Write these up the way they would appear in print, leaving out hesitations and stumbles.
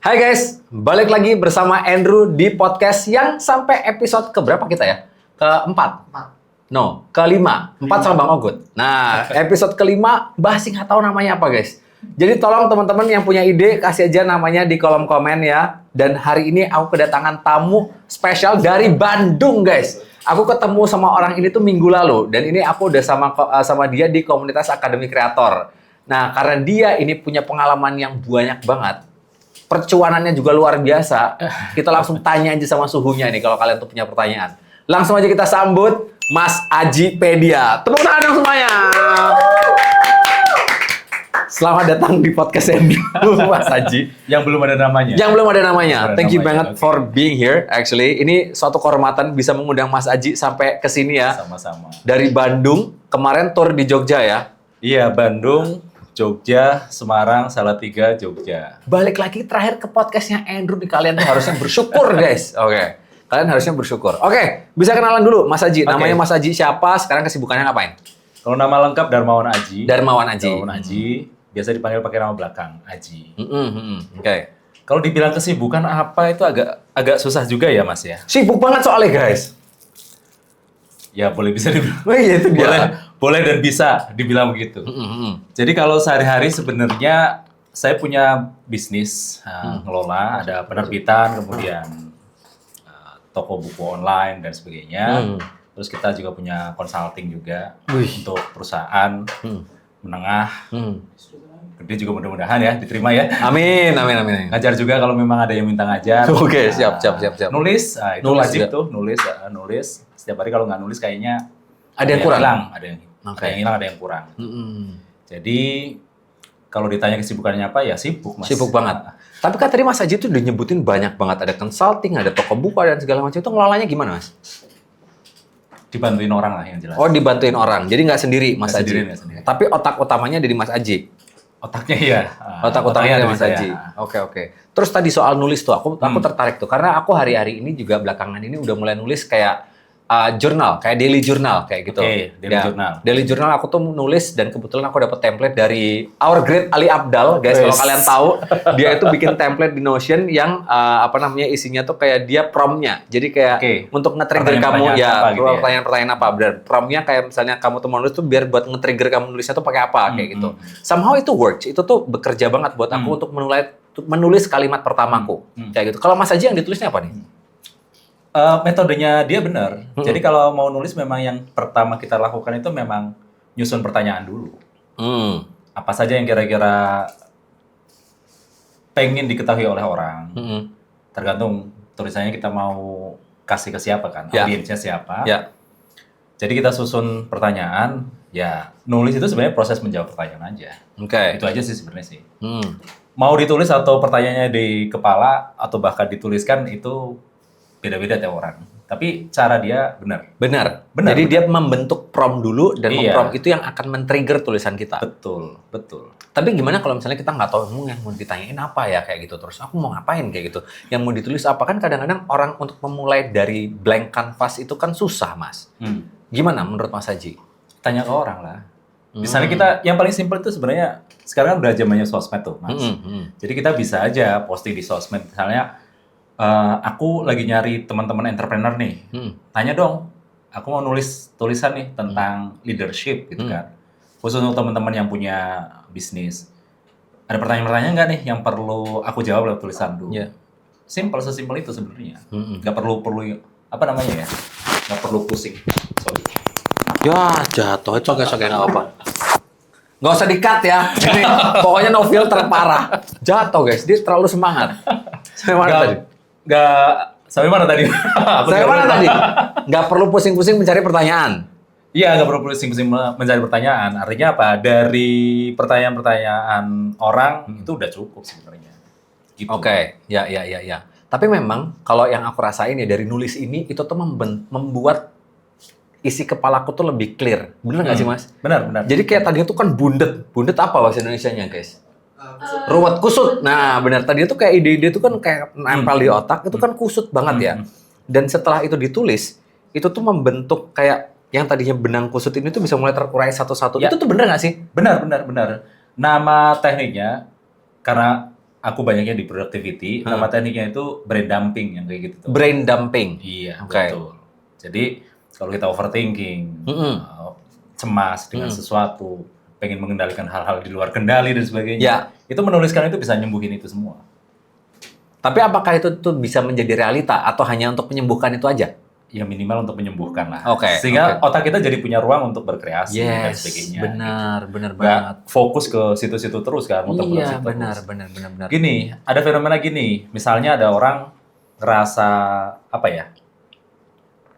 Hai guys, balik lagi bersama Andrew di podcast yang sampai episode keberapa kita ya? Keempat? No, kelima. 4 sama Bang Ogut. Nah, episode kelima masih nggak tahu namanya apa guys. Jadi tolong teman-teman yang punya ide kasih aja namanya di kolom komen ya. Dan hari ini aku kedatangan tamu spesial dari Bandung guys. Aku ketemu sama orang ini tuh minggu lalu dan ini aku udah sama dia di komunitas Akademi Kreator. Nah, karena dia ini punya pengalaman yang banyak banget. Percuanannya juga luar biasa. Kita langsung tanya aja sama suhunya nih kalau kalian tuh punya pertanyaan. Langsung aja kita sambut Mas Aji Pedia. Tepuk tangan dong semuanya. Selamat datang di podcast Andrew, Mas Aji. Yang belum ada namanya. Yang belum ada namanya. Thank you banget okay. for being here. Actually, ini suatu kehormatan bisa mengundang Mas Aji sampai ke sini ya. Sama-sama. Dari Bandung, kemarin tour di Jogja ya. Iya, Bandung, Jogja, Semarang, Salatiga, Jogja. Balik lagi terakhir ke podcastnya Andrew nih, kalian tuh harusnya bersyukur guys. Oke. Kalian harusnya bersyukur. Oke, bisa kenalan dulu Mas Aji. Namanya Mas Aji siapa? Sekarang kesibukannya ngapain? Kalau nama lengkap Darmawan Aji. Darmawan Aji. Darmawan Aji. Biasa dipanggil pakai nama belakang, Aji. Oke. Kalau dibilang kesibukan apa itu agak susah juga ya, Mas ya? Sibuk banget soalnya guys. Ya, boleh bisa dibilang. Oh iya itu dia. Boleh dan bisa dibilang begitu. Jadi kalau sehari-hari sebenarnya saya punya bisnis ngelola, ada penerbitan, kemudian toko buku online dan sebagainya. Terus kita juga punya consulting juga untuk perusahaan menengah. Gede juga mudah-mudahan ya diterima ya. Amin. Ngajar juga kalau memang ada yang minta ngajar. Oke, siap. Nulis, itu Nulis wajib juga. tuh nulis. Setiap hari kalau nggak nulis kayaknya Ada yang kurang? hilang, ada yang hilang, ada yang kurang. Jadi kalau ditanya kesibukannya apa ya sibuk Mas. Sibuk banget. Tapi kan tadi Mas Aji tuh udah nyebutin banyak banget. Ada consulting, ada toko buku, dan segala macam. Itu ngelolanya gimana Mas? Dibantuin orang lah yang jelas. Oh, dibantuin orang. Jadi nggak sendiri Mas Aji? Nggak sendiri. Tapi otak utamanya dari Mas Aji? Otaknya iya. Otak utamanya dari Mas saya. Aji? Oke. Terus tadi soal nulis tuh, aku tertarik tuh. Karena aku hari-hari ini juga belakangan ini udah mulai nulis kayak jurnal, kayak daily journal kayak gitu. Oke, daily journal. Daily journal aku tuh nulis dan kebetulan aku dapat template dari our great Ali Abdal, guys. Kalau kalian tahu, dia itu bikin template di Notion yang isinya tuh kayak dia prompt-nya. Jadi kayak untuk nge-trigger kamu ya, pertanyaan-pertanyaan apa. Dan prompt-nya kayak misalnya kamu tuh mau nulis tuh biar buat nge-trigger kamu nulisnya tuh pakai apa kayak gitu. Somehow itu works. Itu tuh bekerja banget buat aku untuk menulis kalimat pertamaku kayak gitu. Kalau Mas Aji yang ditulisnya apa nih? Metodenya dia benar. Jadi kalau mau nulis memang yang pertama kita lakukan itu memang nyusun pertanyaan dulu. Apa saja yang kira-kira pengen diketahui oleh orang. Tergantung tulisannya kita mau kasih ke siapa kan, audiensnya siapa. Jadi kita susun pertanyaan, ya nulis itu sebenarnya proses menjawab pertanyaan aja. Itu aja sih sebenarnya sih. Mau ditulis atau pertanyaannya di kepala atau bahkan dituliskan itu beda-beda tiap orang. Tapi cara dia benar. Jadi dia membentuk prompt dulu dan prompt itu yang akan men-trigger tulisan kita. Betul. Tapi gimana kalau misalnya kita nggak tahu yang mau ditanyain apa ya kayak gitu. Terus aku mau ngapain kayak gitu. Yang mau ditulis apa kan kadang-kadang orang untuk memulai dari blank canvas itu kan susah Mas. Gimana menurut Mas Haji? Tanya ke orang lah. Misalnya kita, yang paling simpel itu sebenarnya sekarang kan udah zamannya sosmed tuh Mas. Jadi kita bisa aja posting di sosmed. Misalnya, aku lagi nyari teman-teman entrepreneur nih, tanya dong, aku mau nulis tulisan nih tentang leadership gitu kan, khusus untuk teman-teman yang punya bisnis. Ada pertanyaan-pertanyaan nggak nih yang perlu aku jawab lewat tulisan dulu? Simple, sesimpel itu sebenarnya. Nggak perlu apa namanya ya? Nggak perlu pusing. Sorry. Ya jatuh, coba nggak apa-apa. Nggak usah di-cut ya. Ini pokoknya no filter parah. Jatuh guys, dia terlalu semangat. Sampai mana tadi? Nggak perlu pusing-pusing mencari pertanyaan. Iya, nggak perlu pusing-pusing mencari pertanyaan. Artinya apa? Dari pertanyaan-pertanyaan orang itu udah cukup sebenarnya. Gitu. Oke. Ya. Tapi memang kalau yang aku rasain ya dari nulis ini itu tuh membuat isi kepalaku tuh lebih clear. Bener nggak sih Mas? Benar. Jadi kayak tadinya tuh kan bundet. Bundet apa bahasa Indonesianya guys? Ruwet, kusut. Nah, benar. Tadi itu kayak ide-ide itu kan kayak nempel di otak, itu kan kusut banget ya. Dan setelah itu ditulis, itu tuh membentuk kayak yang tadinya benang kusut ini tuh bisa mulai terurai satu-satu. Itu tuh bener nggak sih? Benar. Nama tekniknya, karena aku banyaknya di productivity, nama tekniknya itu brain dumping yang kayak gitu tuh. Brain dumping. Iya, betul. Jadi kalau kita overthinking, cemas dengan sesuatu, pengen mengendalikan hal-hal di luar kendali dan sebagainya, itu menuliskan itu bisa nyembuhin itu semua. Tapi apakah itu tuh bisa menjadi realita atau hanya untuk menyembuhkan itu aja? Ya minimal untuk menyembuhkan lah. Sehingga otak kita jadi punya ruang untuk berkreasi dan sebagainya. Benar banget. Fokus ke situ-situ terus kan, Iya, benar. Gini, ada fenomena gini. Misalnya ada orang ngerasa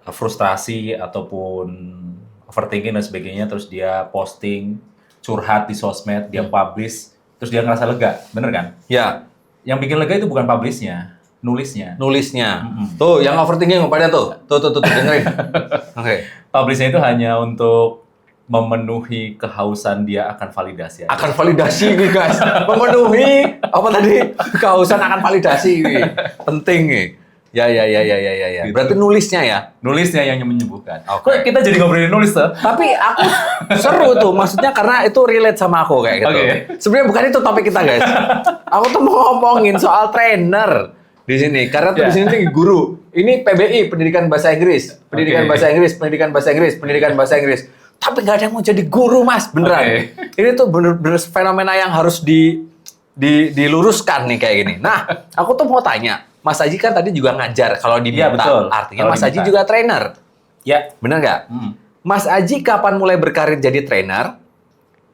frustrasi ataupun overthinking dan sebagainya, terus dia posting, curhat di sosmed, dia publish, terus dia ngerasa lega, bener kan? Ya. Yang bikin lega itu bukan publishnya, nulisnya. Tuh, yang overthinking pada tuh. Tuh dengerin. Publishnya itu hanya untuk memenuhi kehausan dia akan validasi. Akan validasi nih guys. Memenuhi apa tadi? Kehausan akan validasi. Penting nih. Ya. Gitu. Berarti nulisnya ya? Nulisnya yang menyembuhkan. Kok kita jadi ngobrolin nulis tuh? Tapi aku seru tuh. Maksudnya karena itu relate sama aku kayak gitu. Sebenarnya bukan itu topik kita guys. Aku tuh mau ngomongin soal trainer di sini. Karena tuh di sini tuh guru. Ini PBI, Pendidikan Bahasa Inggris. Pendidikan Bahasa Inggris. Tapi nggak ada yang mau jadi guru, Mas. Beneran. Ini tuh bener-bener fenomena yang harus diluruskan nih kayak gini. Nah, aku tuh mau tanya. Mas Aji kan tadi juga ngajar kalau di Meta. Betul. Artinya Mas Aji juga trainer. Ya. Bener nggak? Mas Aji kapan mulai berkarir jadi trainer?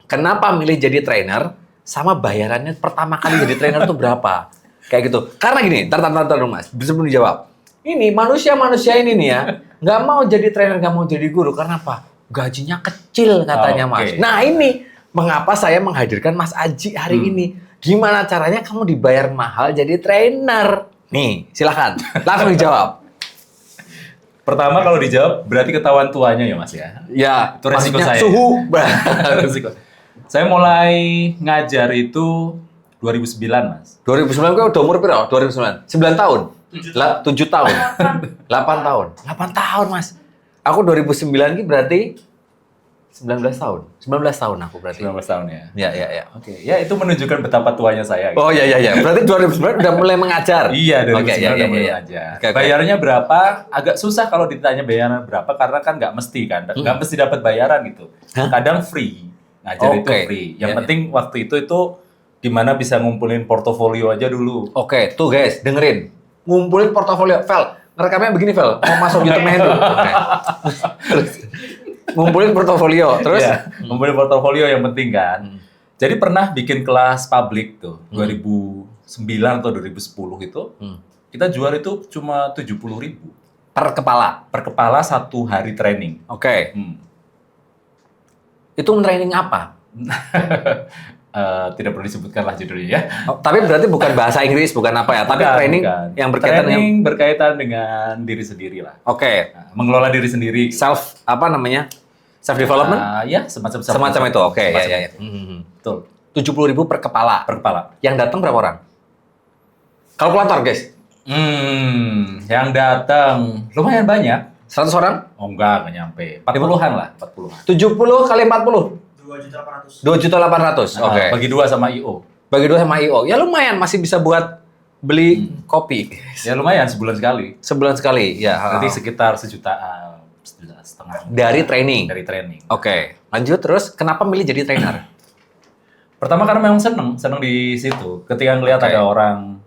Kenapa milih jadi trainer? Sama bayarannya pertama kali jadi trainer tuh berapa? Kayak gitu. Karena gini, tar dulu Mas. Sebelum dijawab. Ini manusia ini nih ya. Nggak mau jadi trainer, nggak mau jadi guru. Karena apa? Gajinya kecil katanya Mas. Nah ini, mengapa saya menghadirkan Mas Aji hari ini? Gimana caranya kamu dibayar mahal jadi trainer? Nih, silakan. Langsung dijawab. Pertama kalau dijawab berarti ketahuan tuanya ya Mas ya. Ya, itu resiko saya. Suhu. Resiko. Saya mulai ngajar itu 2009 Mas. 2009 gue udah umur berapa? 2009. 9 tahun. 7 tahun. 8 tahun. 8 tahun Mas. Aku 2009 ini berarti 19 tahun. 19 tahun aku berarti. 19 tahun ya? Ya. Oke. Ya itu menunjukkan betapa tuanya saya. Gitu. Oh iya. Berarti 2009 udah mulai mengajar? Iya, 2009 udah mulai mengajar. Bayarnya berapa? Agak susah kalau ditanya bayaran berapa, karena kan nggak mesti kan. Nggak mesti dapat bayaran gitu. Kadang free. Ngajar itu free. Yang penting waktu itu gimana bisa ngumpulin portofolio aja dulu. Oke, tuh guys, dengerin. Ngumpulin portofolio. Vel, ngerekamnya begini Vel. Mau masuk YouTube Hendro. Ngumpulin portofolio, terus? Ya, ngumpulin portofolio yang penting kan. Jadi pernah bikin kelas publik tuh, 2009 atau 2010 itu, kita jual itu cuma 70.000. Per kepala? Per kepala 1 hari training. Oke. Itu training apa? Tidak perlu disebutkan lah judulnya ya. Tapi berarti bukan bahasa Inggris, bukan apa ya? Tapi training yang berkaitan dengan diri sendiri lah. Oke. Mengelola diri sendiri. Self development? Ya, semacam itu. Oke, ya. Betul. 70.000 per kepala. Per kepala. Yang datang berapa orang? Kalkulator, guys. Yang datang lumayan banyak. 100 orang? Oh enggak nyampe. 40-an lah, 40-an. 70 kali 40? 2.800.000. Oke. Bagi 2 sama IO. Bagi 2 sama IO. Ya lumayan, masih bisa buat beli kopi. Ya lumayan, sebulan sekali. Sebulan sekali, ya. Berarti sekitar 1,5 juta. Dari training? Dari training. Oke. Lanjut terus, kenapa milih jadi trainer? Pertama karena memang seneng di situ. Ketika ngelihat ada orang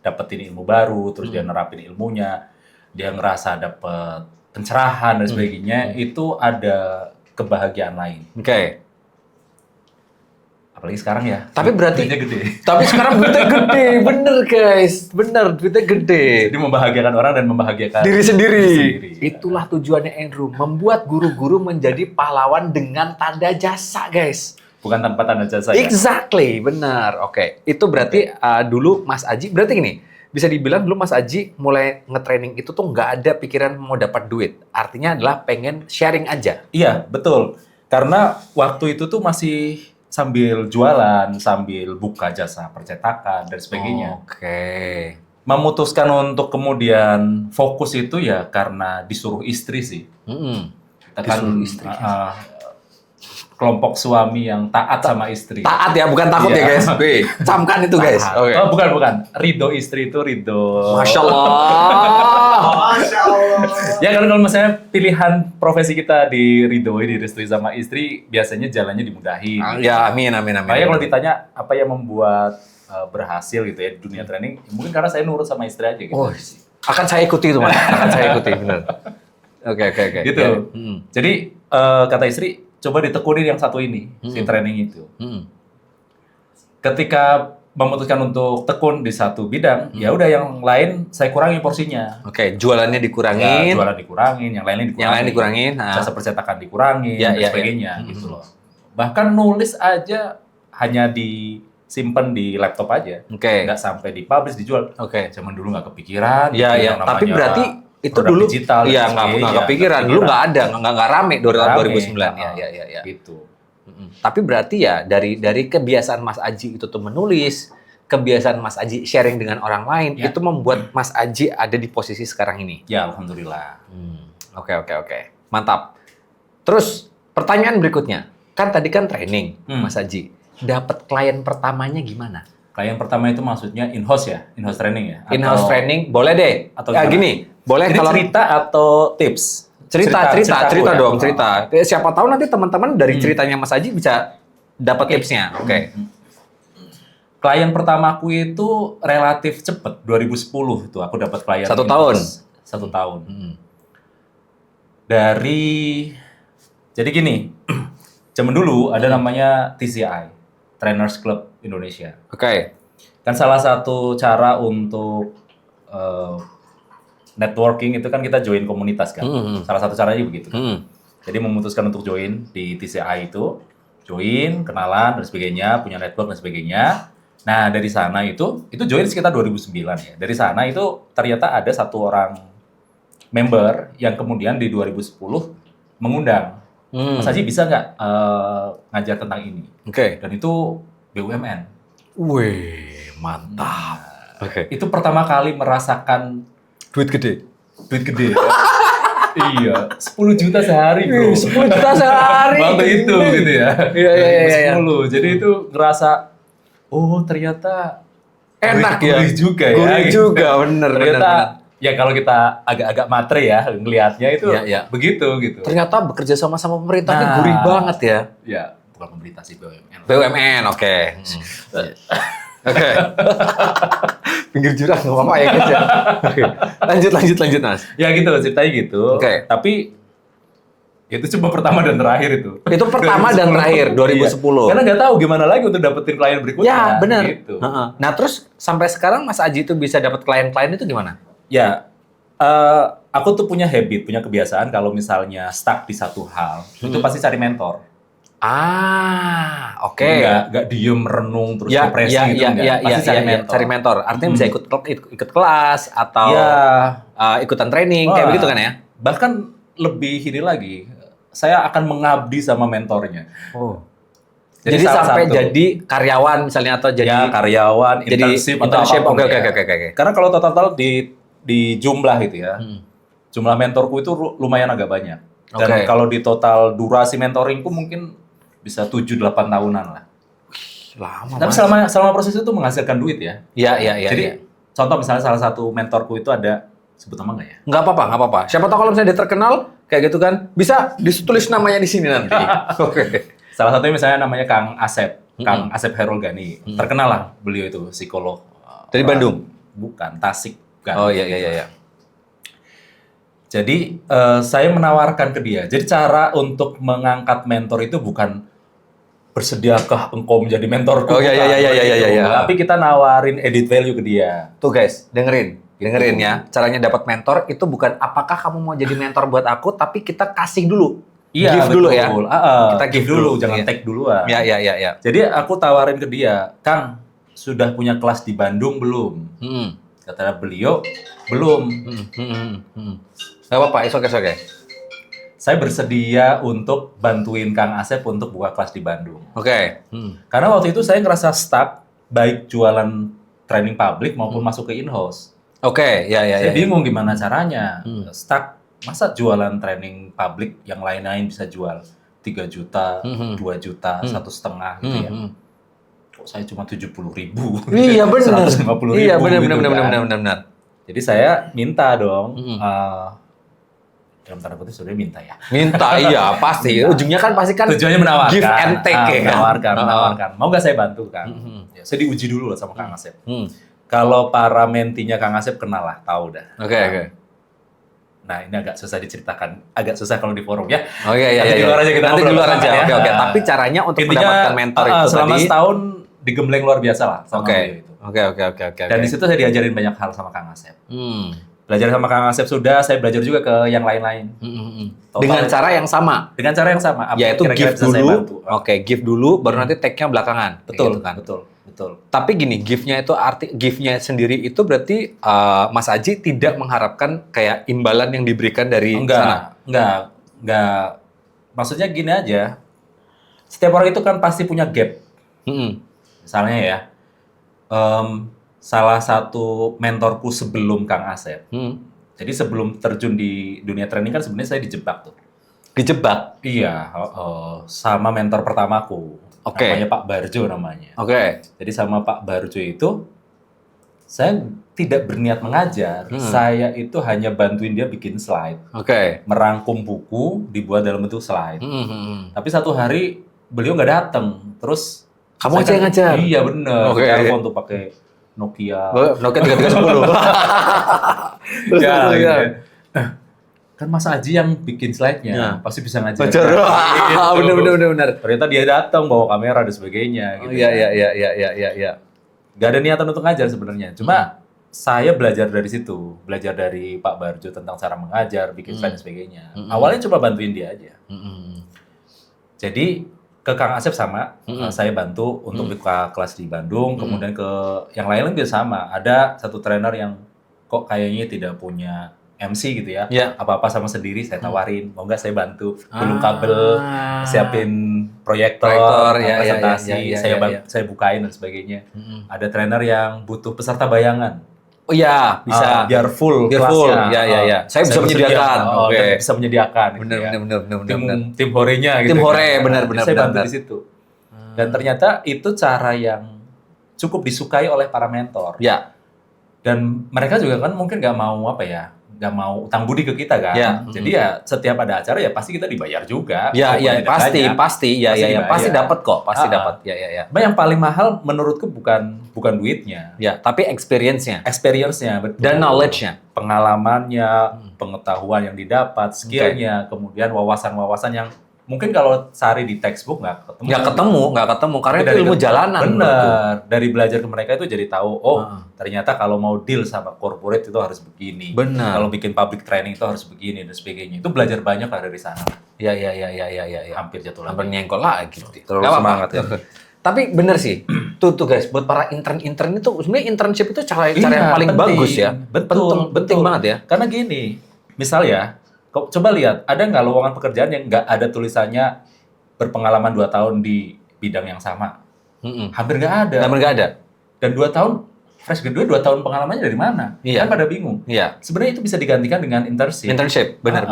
dapetin ilmu baru, terus dia nerapin ilmunya, dia ngerasa dapet pencerahan dan sebagainya, itu ada kebahagiaan lain. Oke. Apalagi sekarang ya. Tapi berarti duitnya gede. Tapi sekarang duitnya gede, bener guys, bener duitnya gede. Jadi membahagiakan orang dan membahagiakan diri sendiri. Ya. Itulah tujuannya Andrew, membuat guru-guru menjadi pahlawan dengan tanda jasa, guys. Bukan tanpa tanda jasa. Exactly, benar. Oke. Itu berarti dulu Mas Aji, berarti gini, bisa dibilang dulu Mas Aji mulai nge-training itu tuh nggak ada pikiran mau dapat duit. Artinya adalah pengen sharing aja. Iya, betul. Karena waktu itu tuh masih sambil jualan, sambil buka jasa percetakan dan sebagainya. Oke. Memutuskan untuk kemudian fokus itu ya karena disuruh istri sih. Disuruh istri. kelompok suami yang taat sama istri. Taat ya, bukan takut ya guys. Wih, camkan itu guys. Oke. Oh, bukan. Ridho istri itu ridho. Masya Allah. Masya Allah. Ya kan kalau misalnya pilihan profesi kita diridhoi, direstui sama istri, biasanya jalannya dimudahin. Ya, amin. Makanya kalau ditanya apa yang membuat berhasil gitu ya di dunia training, mungkin karena saya nurut sama istri aja gitu. Oh, akan saya ikuti itu, Mas. Akan saya ikuti, benar. Oke. Gitu. Ya. Jadi kata istri, coba ditekunin yang satu ini, si training itu. Ketika memutuskan untuk tekun di satu bidang, ya udah yang lain saya kurangi porsinya. Oke, jualannya dikurangin. Ya, jualan dikurangin, yang lainnya dikurangin. Yang lain dikurangin. Jasa percetakan dikurangin, dan sebagainya gitu loh. Bahkan nulis aja hanya disimpan di laptop aja. Oke. Nggak sampai dipublish, dijual. Oke. Zaman dulu nggak kepikiran. Ya. yang Tapi namanya berarti itu produk dulu digital, iya nggak kepikiran. Dulu nggak ada, nggak rame tahun 2009. Ya. Gitu. Tapi berarti ya dari kebiasaan Mas Aji itu tuh menulis, kebiasaan Mas Aji sharing dengan orang lain, itu membuat Mas Aji ada di posisi sekarang ini. Ya, alhamdulillah. Oke. Mantap. Terus pertanyaan berikutnya, kan tadi kan training Mas Aji. Dapat klien pertamanya gimana? Klien pertama itu maksudnya in-house ya? In-house training ya? In-house training, boleh deh. Atau ya gimana? gini, boleh Ini kalau cerita atau tips? cerita dong, ya? cerita. Siapa tahu nanti teman-teman dari ceritanya Mas Aji bisa dapat tipsnya. Oke. Klien pertamaku itu relatif cepet, 2010 itu aku dapat klien. 1 tahun. 1 tahun. Jadi gini, zaman dulu ada namanya TCI, Trainers Club Indonesia. Oke. Kan salah satu cara untuk networking itu kan kita join komunitas kan. Salah satu caranya begitu. Jadi memutuskan untuk join di TCI itu, join, kenalan dan sebagainya, punya network dan sebagainya. Nah, dari sana itu join sekitar 2009 ya. Dari sana itu ternyata ada satu orang member yang kemudian di 2010 mengundang. Mas Haji bisa nggak ngajar tentang ini? Oke. Dan itu BUMN. Wih, mantap. Oke. Itu pertama kali merasakan Duit gede. duit gede. Iya, 10 juta sehari, bro. 10 juta sehari. Waktu itu gitu ya. Iya. 10. Jadi itu ngerasa, oh ternyata Enak ya. gurih juga ya. Gurih gitu. juga, bener. Ya kalau kita agak-agak matre ya ngelihatnya itu begitu gitu. Ternyata bekerja sama pemerintah ini Nah. gurih banget ya. Ya, bukan pemerintah sih, BUMN. BUMN, oke. Oke. Pinggir jurang nggak apa-apa ya guys ya. Oke. Lanjut Mas. Ya gitu, ceritanya gitu. Oke. Tapi itu cuma pertama dan terakhir itu. Itu pertama dan terakhir 2010. Iya. Karena nggak tahu gimana lagi untuk dapetin klien berikutnya. Ya, benar. Gitu. Nah, terus sampai sekarang Mas Aji itu bisa dapat klien-klien itu gimana? Ya, aku tuh punya habit, punya kebiasaan kalau misalnya stuck di satu hal, itu pasti cari mentor. Oke. Nggak diem renung terus depresi gitu, enggak. Pasti cari mentor. Cari mentor. Artinya bisa ikut kelas atau ikutan training kayak begitu kan ya? Bahkan lebih ini lagi, saya akan mengabdi sama mentornya. Oh. Jadi sampai jadi karyawan misalnya atau jadi karyawan, internship atau apapun. Oke. Karena kalau total di jumlah gitu ya, jumlah mentorku itu lumayan agak banyak. Dan kalau di total durasi mentoringku mungkin bisa 7-8 tahunan lah. Lama. Tapi selama proses itu menghasilkan duit ya. Iya. Jadi contoh misalnya salah satu mentorku itu ada, sebut nama nggak ya? Nggak apa-apa. Siapa tahu kalau misalnya dia terkenal kayak gitu kan, bisa ditulis namanya di sini nanti. Oke. Salah satunya misalnya namanya Kang Asep, Kang Asep Herul Gani. Terkenal lah beliau itu psikolog. Dari Bandung? Bukan, Tasik. Bukan. Oh iya. Jadi saya menawarkan ke dia. Jadi cara untuk mengangkat mentor itu bukan bersediakah engkau menjadi mentorku. Oh iya. Tapi kita nawarin edit value ke dia. Tuh guys, dengerin ya. Caranya dapat mentor itu bukan apakah kamu mau jadi mentor buat aku, tapi kita kasih dulu. Iya, give dulu ya. Kita give dulu, jangan take duluan. Iya. Jadi aku tawarin ke dia, Kang, sudah punya kelas di Bandung belum? Kata beliau, belum. Gak apa-apa, it's okay. Saya bersedia untuk bantuin Kang Asep untuk buka kelas di Bandung. Oke. Karena waktu itu saya ngerasa stuck, baik jualan training public maupun masuk ke in-house. Oke, ya. Saya bingung gimana caranya. Stuck, masa jualan training public yang lain-lain bisa jual? 3 juta, 2 juta, 1,5 gitu ya. Kok saya cuma 70.000? Iya benar. 150.000. Iya benar. Jadi saya minta dong. Dalam tanda kutip sebenarnya minta ya. Minta, iya pasti. Minta. Ujungnya kan pasti kan tujuannya menawarkan. give and take menawarkan. Mau nggak saya bantu kan? Ya, saya diuji dulu lah sama Kang Asep. Kalau para mentinya Kang Asep kenal lah, tahu dah. Oke. Nah ini agak susah diceritakan, agak susah kalau di forum ya. Oh iya. Nanti di luar aja kita Nanti di luar aja. ya. Oke. Tapi caranya untuk Intinya, mendapatkan mentor itu selama tadi. setahun digembleng luar biasa lah sama beliau itu. Oke. Dan di situ saya diajarin banyak hal sama Kang Asep. Belajar sama Kang Asep sudah, saya belajar juga ke yang lain-lain. Dengan cara yang sama. Dengan cara yang sama. Yaitu kira-kira give bisa saya dulu. bantu. Oke, give dulu, baru nanti take-nya belakangan. Betul, gitu kan. betul. Tapi gini, give-nya sendiri itu berarti Mas Aji tidak mengharapkan kayak imbalan yang diberikan dari sana. Enggak. Maksudnya gini aja. Setiap orang itu kan pasti punya gap. Misalnya ya, salah satu mentorku sebelum Kang Asep. Jadi sebelum terjun di dunia training kan sebenarnya saya dijebak tuh. Dijebak? Iya, sama mentor pertamaku. Namanya Pak Barjo namanya. Jadi sama Pak Barjo itu, saya tidak berniat mengajar. Saya itu hanya bantuin dia bikin slide. Merangkum buku, dibuat dalam bentuk slide. Tapi satu hari, beliau nggak datang. Terus, kamu aja yang ngajar? Iya bener. Telepon tuh pakai Nokia 3310. Ya. Kan Mas Aji yang bikin slide-nya, pasti bisa ngajar. Bener. Ternyata dia datang bawa kamera dan sebagainya. Gitu Iya. Gak ada niatan untuk ngajar sebenarnya. Cuma saya belajar dari situ, belajar dari Pak Barjo tentang cara mengajar, bikin slide dan sebagainya. Awalnya coba bantuin dia aja. Jadi ke Kang Asep sama, saya bantu untuk buka kelas di Bandung, kemudian ke yang lain juga sama. Ada satu trainer yang kok kayaknya tidak punya MC gitu ya, apa-apa sama sendiri saya tawarin, mau nggak saya bantu, gulung kabel, siapin proyektor, presentasi, saya bukain dan sebagainya. Ada trainer yang butuh peserta bayangan. Oh iya, bisa. Biar full kelasnya. Iya. Saya bisa menyediakan. Bisa menyediakan. Benar. Tim horenya gitu. Tim hore, benar. Saya bantu di situ. Dan ternyata itu cara yang cukup disukai oleh para mentor. Ya. Dan mereka juga kan mungkin nggak mau nggak mau utang budi ke kita kan. Jadi ya setiap ada acara ya pasti kita dibayar juga. Pasti dapat kok, pasti dapat. Ya. Yang paling mahal menurutku bukan duitnya. Ya, tapi experience-nya. Betul. Dan knowledge-nya. Pengalamannya, pengetahuan yang didapat, skill-nya, kemudian wawasan-wawasan yang mungkin kalau sehari di textbook nggak ketemu karena itu ilmu jalanan. Bener. Dari belajar ke mereka itu jadi tahu, ternyata kalau mau deal sama corporate itu harus begini. Benar. Kalau bikin public training itu harus begini dan sebagainya. Itu belajar banyak lah dari sana. Iya. Hampir jatuh lagi. Hampir nyengkol lagi. Terlalu semangat ya. Tapi bener sih, tuh guys, buat para intern itu sebenarnya internship itu cara yang paling bagus ya. Penting banget ya. Karena gini, misal ya, coba lihat, ada nggak lowongan pekerjaan yang nggak ada tulisannya berpengalaman 2 tahun di bidang yang sama? Hampir nggak ada. Dan 2 tahun, fresh graduate 2 tahun pengalamannya dari mana? Kan pada bingung. Sebenarnya itu bisa digantikan dengan internship. Benar.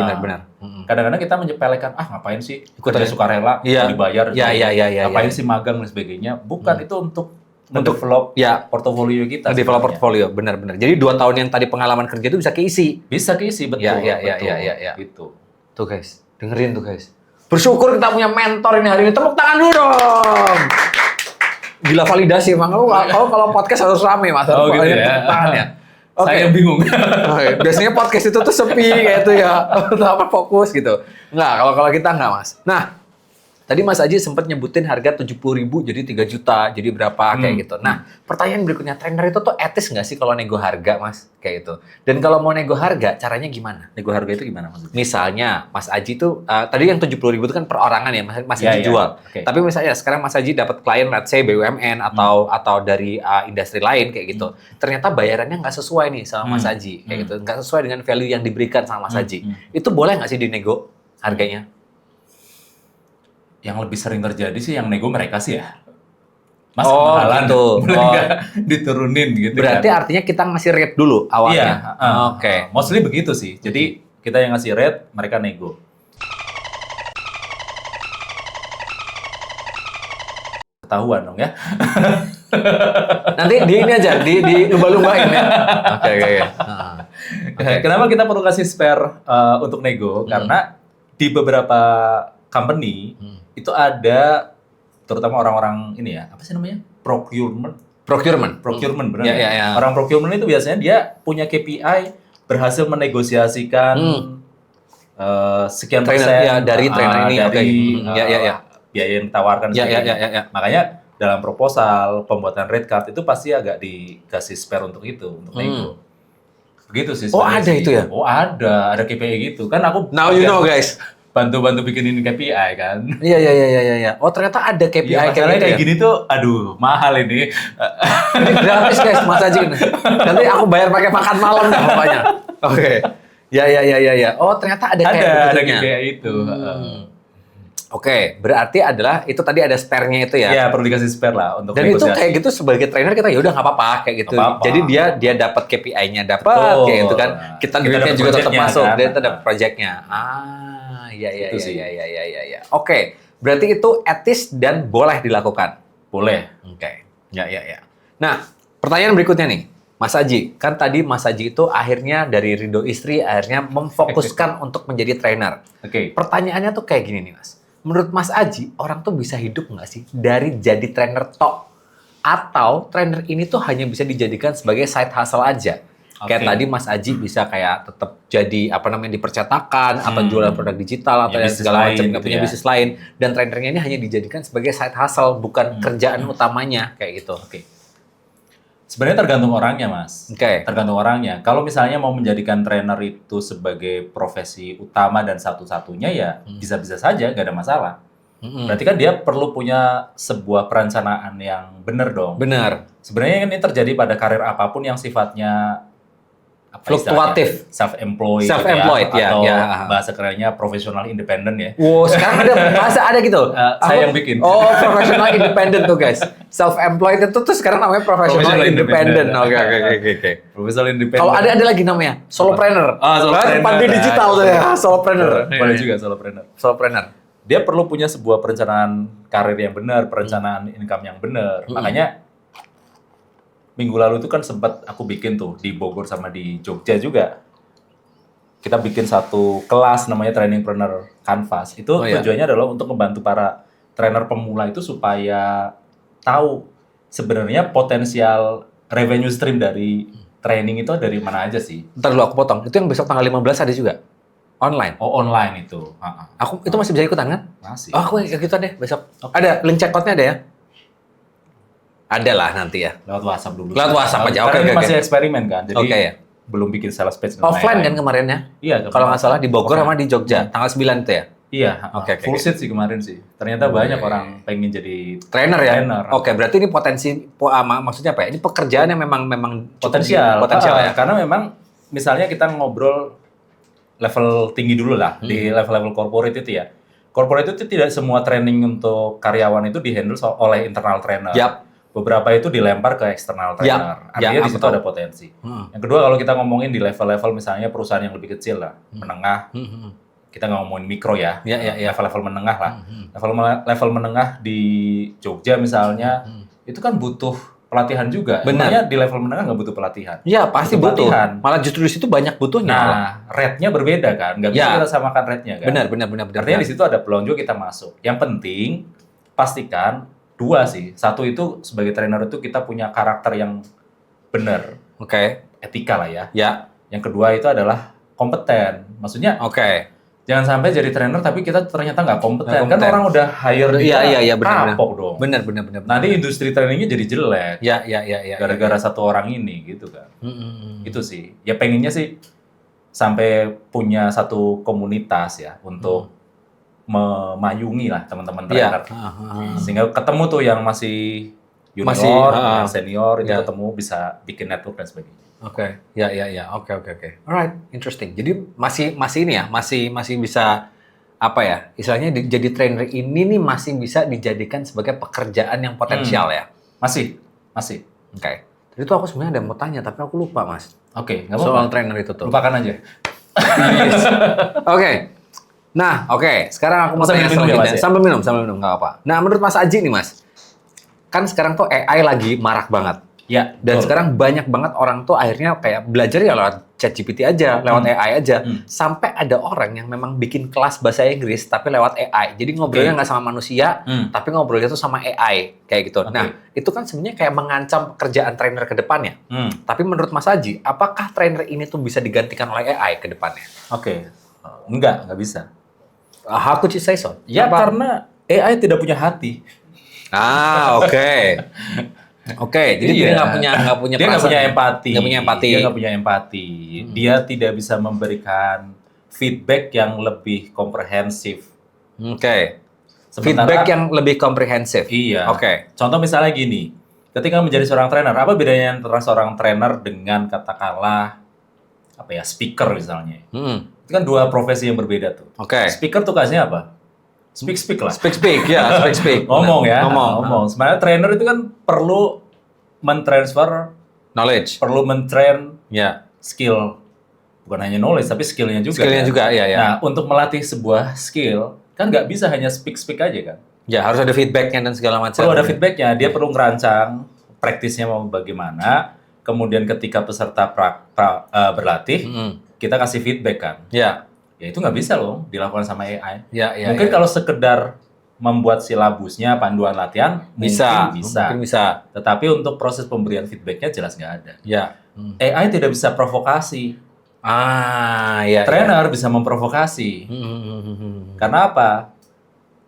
Kadang-kadang kita menyepelekan, ngapain sih? Ikut aja sukarela, dibayar. Ngapain sih magang dan sebagainya? Bukan, itu untuk develop portofolio kita. Develop portofolio, benar. Jadi 2 tahun yang tadi pengalaman kerja itu bisa keisi. Betul. Ya. Gitu. Tuh guys, dengerin tuh guys. Bersyukur kita punya mentor ini hari ini. Tepuk tangan dulu dong. Gila validasi emang. Kalau podcast harus rame Mas. Oh gitu ya. Tepuk tangan ya. Saya bingung. Biasanya podcast itu tuh sepi kayak itu ya. Apa fokus gitu. Enggak, kalau kita enggak Mas. Nah, tadi Mas Aji sempat nyebutin harga 70.000 jadi 3 juta, jadi berapa kayak gitu. Nah, pertanyaan berikutnya, trainer itu tuh etis nggak sih kalau nego harga, Mas? Kayak gitu. Dan kalau mau nego harga, caranya gimana? Nego harga itu gimana maksudnya? Misalnya, Mas Aji tuh, tadi yang 70.000 itu kan perorangan ya, Mas Aji jual. Okay. Tapi misalnya sekarang Mas Aji dapat klien, let's say BUMN atau dari industri lain kayak gitu. Ternyata bayarannya nggak sesuai nih sama Mas Aji, kayak gitu. Nggak sesuai dengan value yang diberikan sama Mas Aji. Itu boleh nggak sih dinego harganya? Yang lebih sering terjadi sih yang nego mereka sih ya. Mas kemahalan gitu. Diturunin gitu. Berarti kan artinya kita ngasih rate dulu awalnya. Oke. Mostly begitu sih. Jadi kita yang ngasih rate, mereka nego. ketahuan dong ya. Nanti di ini aja, di lumba-lumbain ya. Oke. Kenapa kita perlu kasih spare untuk nego? Karena di beberapa company itu ada, terutama orang-orang ini ya, apa sih namanya? Procurement benar ya? Orang procurement itu biasanya dia punya KPI berhasil menegosiasikan sekian persen dari trainer ini, dari biaya yang ditawarkan. Makanya dalam proposal pembuatan rate card itu pasti agak dikasih spare untuk itu, untuk nego. Begitu sih. Oh ada sih. itu ya? Oh ada KPI gitu kan. Aku now you know guys. Bantu bikinin KPI kan. Iya. Oh ternyata ada KPI kayak gini tuh, aduh mahal ini. Ini gratis guys, Mas Aji. Nanti aku bayar pakai makan malam dah pokoknya. Oke. Ya. Oh ternyata ada KPI itu. Oke, berarti adalah itu tadi ada spare-nya itu ya? Iya, perlu dikasih spare lah untuk dan negosiasi. Itu kayak gitu sebagai trainer kita ya udah nggak apa-apa kayak gitu. Apa-apa. Jadi dia dapat KPI-nya dapat kayak gitu kan. Kita duitnya juga tetap masuk, kan? dia tetap project-nya. Iya. Oke, berarti itu etis dan boleh dilakukan. Boleh. Oke. Ya. Nah, pertanyaan berikutnya nih. Mas Aji, kan tadi Mas Aji itu akhirnya dari ridho istri akhirnya memfokuskan untuk menjadi trainer. Oke. Pertanyaannya tuh kayak gini nih, Mas. Menurut Mas Aji, orang tuh bisa hidup nggak sih dari jadi trainer tok? Atau trainer ini tuh hanya bisa dijadikan sebagai side hustle aja? Kayak tadi Mas Aji bisa kayak tetap jadi di percetakan atau jualan produk digital atau segala macam, nggak punya bisnis lain. Dan trainernya ini hanya dijadikan sebagai side hustle, bukan kerjaan utamanya kayak gitu. Oke. Sebenarnya tergantung orangnya, Mas. Oke. Tergantung orangnya. Kalau misalnya mau menjadikan trainer itu sebagai profesi utama dan satu-satunya ya bisa-bisa saja, nggak ada masalah. Berarti kan dia perlu punya sebuah perencanaan yang benar dong. Benar. Sebenarnya ini terjadi pada karir apapun yang sifatnya fluktuatif, self-employed ya, atau ya. bahasa kerennya profesional independen ya. Wow, sekarang ada bahasa ada gitu. Saya yang bikin. Oh, professional independen tuh guys. Self-employed itu tuh sekarang namanya professional independen. Oke. Professional independen. Kalau ada lagi namanya solopreneur. Solopreneur. Panti digital tuh ya, solopreneur. Boleh juga solopreneur. Dia perlu punya sebuah perencanaan karir yang benar, perencanaan income yang benar. Makanya minggu lalu itu kan sempat aku bikin tuh di Bogor sama di Jogja juga. Kita bikin satu kelas namanya Trainingpreneur Canvas. Itu tujuannya adalah untuk membantu para trainer pemula itu supaya tahu sebenarnya potensial revenue stream dari training itu dari mana aja sih. Ntar dulu aku potong. Itu yang besok tanggal 15 ada juga? Online? Oh, online itu. Aku itu masih bisa ikutan kan? Masih. Oh, aku ikutan deh besok. Ada link checkout-nya ada ya? Ada lah nanti ya. Lewat WhatsApp dulu. Lewat WhatsApp aja. Oke. Masih eksperimen kan. Jadi ya. belum bikin sales page. Offline kan kemarinnya? Iya. Kalau nggak salah di Bogor sama di Jogja. Tanggal 9 itu ya? Iya. Full seat sih kemarin sih. Ternyata banyak orang pengen jadi trainer ya? Oke, berarti ini potensi, maksudnya apa ya? Ini pekerjaan yang memang potensial ya? Karena memang misalnya kita ngobrol level tinggi dulu lah. Di level-level corporate itu ya. Corporate itu tidak semua training untuk karyawan itu di-handle oleh internal trainer. Beberapa itu dilempar ke eksternal trainer. Artinya di situ ada potensi. Yang kedua kalau kita ngomongin di level-level misalnya perusahaan yang lebih kecil lah, menengah. Kita nggak ngomongin mikro ya. Level-level menengah lah. Level menengah di Jogja misalnya, itu kan butuh pelatihan juga. Sebenarnya di level menengah nggak butuh pelatihan. Iya, pasti butuh. Malah justru di situ banyak butuhnya. Nah, rate-nya berbeda kan. Nggak bisa kita samakan rate-nya kan. Benar. Artinya di situ ada peluang juga kita masuk. Yang penting, pastikan dua sih. Satu itu sebagai trainer itu kita punya karakter yang benar. Etika lah ya. Yang kedua itu adalah kompeten. Maksudnya jangan sampai jadi trainer tapi kita ternyata nggak kompeten. Kan orang udah hire kapok dong. Benar. Nanti industri trainingnya jadi jelek. Gara-gara satu orang ini gitu kan. Itu sih. Ya pengennya sih sampai punya satu komunitas ya untuk memayungi lah teman-teman trainer. Sehingga ketemu tuh yang masih junior, yang senior itu ketemu bisa bikin network dan sebagainya. Oke. Alright, interesting. Jadi masih ini ya, masih bisa apa ya? Istilahnya jadi trainer ini nih masih bisa dijadikan sebagai pekerjaan yang potensial ya. Masih. Oke. Tadi tuh aku sebenarnya ada mau tanya tapi aku lupa, Mas. Oke, nggak apa-apa. Soal trainer itu tuh. Lupakan aja. Oke. Nah, sekarang aku mau tanya selanjutnya. Sambil minum, nggak apa. Nah, menurut Mas Aji nih, Mas, kan sekarang tuh AI lagi marak banget. Ya. Dan betul. sekarang banyak banget orang tuh akhirnya kayak belajar ya lewat ChatGPT aja, lewat AI aja. Sampai ada orang yang memang bikin kelas bahasa Inggris tapi lewat AI. Jadi ngobrolnya nggak sama manusia, tapi ngobrolnya tuh sama AI kayak gitu. Nah, itu kan sebenarnya kayak mengancam pekerjaan trainer ke depannya. Tapi menurut Mas Haji, apakah trainer ini tuh bisa digantikan oleh AI ke depannya? Oke. Enggak bisa. How could you say so? Ya karena AI tidak punya hati. Oke. Oke, jadi dia nggak punya dia nggak punya empati. Nggak punya empati. Dia nggak punya empati. Dia tidak bisa memberikan feedback yang lebih komprehensif. Oke. Feedback yang lebih komprehensif. Iya. Oke. Contoh misalnya gini, ketika menjadi seorang trainer, apa bedanya antara seorang trainer dengan katakanlah speaker misalnya? Itu kan dua profesi yang berbeda tuh. Oke. Speaker tugasnya apa? Speak lah. Speak. Ngomong ya. Ngomong. Sebenarnya trainer itu kan perlu mentransfer knowledge, perlu mentrain skill. Bukan hanya knowledge, tapi skillnya juga. Skillnya juga, ya. Nah, untuk melatih sebuah skill, kan nggak bisa hanya speak aja kan. Ya, harus ada feedbacknya dan segala macam. Perlu ada feedbacknya. Dia perlu ngerancang praktisnya mau bagaimana. Kemudian ketika peserta berlatih, kita kasih feedback kan. Ya. Ya itu nggak bisa loh dilakukan sama AI. Ya, mungkin kalau sekedar membuat silabusnya, panduan latihan, mungkin bisa. Tetapi untuk proses pemberian feedbacknya jelas nggak ada. Ya. AI tidak bisa provokasi. Ya. Trainer bisa memprovokasi. Karena apa?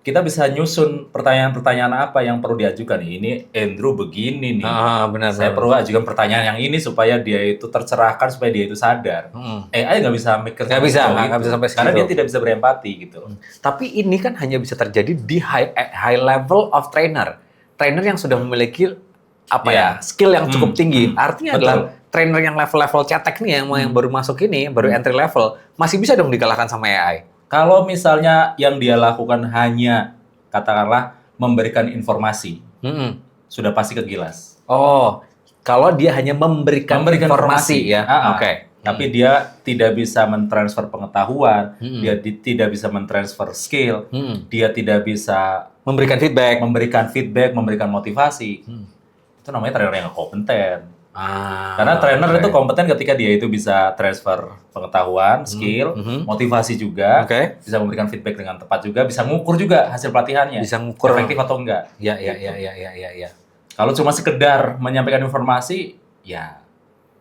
Kita bisa nyusun pertanyaan-pertanyaan apa yang perlu diajukan. Ini Andrew begini nih. Benar. Saya perlu ajukan pertanyaan yang ini supaya dia itu tercerahkan, supaya dia itu sadar. AI nggak bisa mikir. Nggak bisa sampai segitu. Karena dia tidak bisa berempati gitu. Tapi ini kan hanya bisa terjadi di high level of trainer. Trainer yang sudah memiliki skill yang cukup tinggi. Artinya adalah trainer yang level-level cetek nih yang baru masuk ini, baru entry level, masih bisa dong dikalahkan sama AI. Kalau misalnya yang dia lakukan hanya katakanlah memberikan informasi, sudah pasti kegilas. Kalau dia hanya memberikan informasi ya. Oke. Tapi dia tidak bisa mentransfer pengetahuan, dia tidak bisa mentransfer skill, dia tidak bisa memberikan feedback, memberikan motivasi. Itu namanya trainer yang nggak kompeten. Karena trainer itu kompeten ketika dia itu bisa transfer pengetahuan, skill, motivasi juga, bisa memberikan feedback dengan tepat juga, bisa ngukur juga hasil pelatihannya, bisa ngukur efektif atau enggak. Ya. Kalau cuma sekedar menyampaikan informasi, ya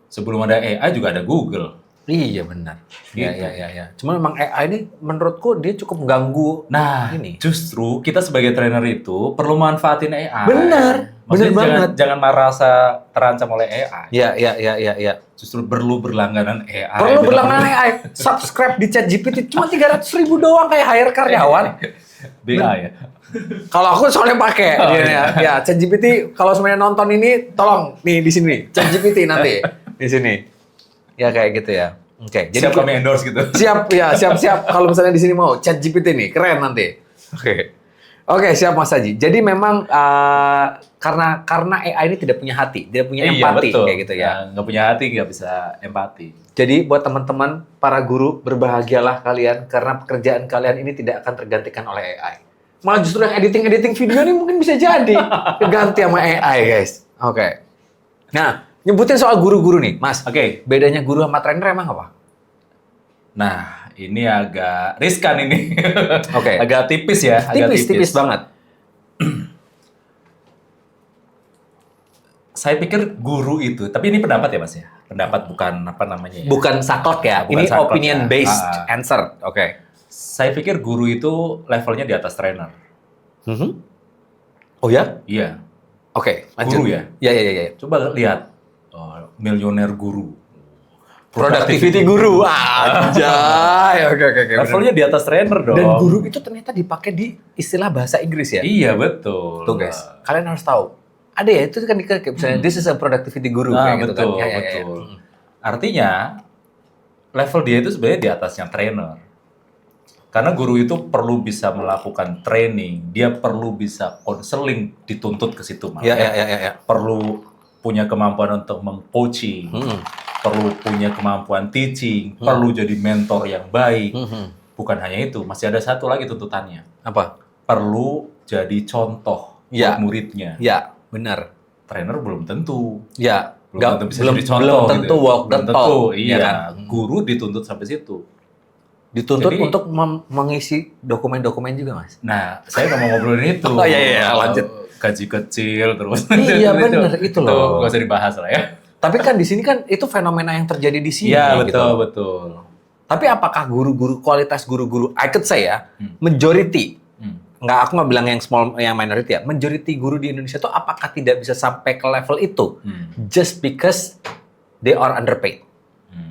sebelum ada AI juga ada Google. Iya benar. Gitu. Ya. Cuma memang AI ini menurutku dia cukup mengganggu. Nah, justru kita sebagai trainer itu perlu manfaatin AI. Benar banget. Jangan merasa terancam oleh AI. Ya. Justru perlu berlangganan AI. Perlu berlangganan AI. Subscribe di ChatGPT cuma 300.000 doang kayak hire karyawan. BA ya. Kalau aku soalnya pakai ya ChatGPT kalau semuanya nonton ini tolong nih di sini ChatGPT nanti di sini. Ya kayak gitu ya. Oke, jadi siap kami endorse gitu. Siap. Kalau misalnya di sini mau ChatGPT nih, keren nanti. Oke, siap Mas Haji. Jadi memang karena AI ini tidak punya hati, tidak punya empati betul. Kayak gitu ya. Nggak punya hati, nggak bisa empati. Jadi buat teman-teman para guru berbahagialah kalian karena pekerjaan kalian ini tidak akan tergantikan oleh AI. Malah justru yang editing video ini mungkin bisa jadi keganti sama AI, guys. Oke. Nah, nyebutin soal guru-guru nih, Mas. Bedanya guru sama trainer emang apa? Nah, ini agak riskan ini. Agak tipis ya. Tipis banget. Saya pikir guru itu, tapi ini pendapat ya Mas ya? Pendapat bukan apa namanya ya? Bukan saklek ya? Bukan ini saklek opinion-based answer. Saya pikir guru itu levelnya di atas trainer. Oh ya? Iya. Lanjut. Guru ya? Iya. Coba lihat. Milioner guru. Productivity guru. Anjay. Oke. Levelnya di atas trainer dong. Dan guru itu ternyata dipakai di istilah bahasa Inggris ya? Iya, betul. Tuh guys, kalian harus tahu. Ada ya, itu kan kayak misalnya this is a productivity guru kayak gitu kan. Betul. Artinya level dia itu sebenarnya di atasnya trainer. Karena guru itu perlu bisa melakukan training, dia perlu bisa konseling, dituntut ke situ Mas. Iya. Perlu punya kemampuan untuk meng-coaching, perlu punya kemampuan teaching, perlu jadi mentor yang baik. Bukan hanya itu, masih ada satu lagi tuntutannya. Apa? Perlu jadi contoh buat muridnya. Ya. Benar. Trainer belum tentu. Ya, Belum tentu bisa jadi contoh. belum tentu gitu. walk the Belum tentu, talk. iya. Ya kan? Guru dituntut sampai situ. Dituntut Jadi- untuk mengisi dokumen-dokumen juga, Mas. Nah, saya nggak mau ngobrolin itu. Oh, iya, lanjut. Gaji kecil terus. Iya, bener, itu loh. Nggak usah dibahas lah ya. Tapi kan di sini kan itu fenomena yang terjadi di sini. Iya, gitu. betul. Tapi apakah kualitas guru-guru, I could say ya, majority, aku nggak bilang yang small, yang minority ya, majority guru di Indonesia itu apakah tidak bisa sampai ke level itu, just because they are underpaid.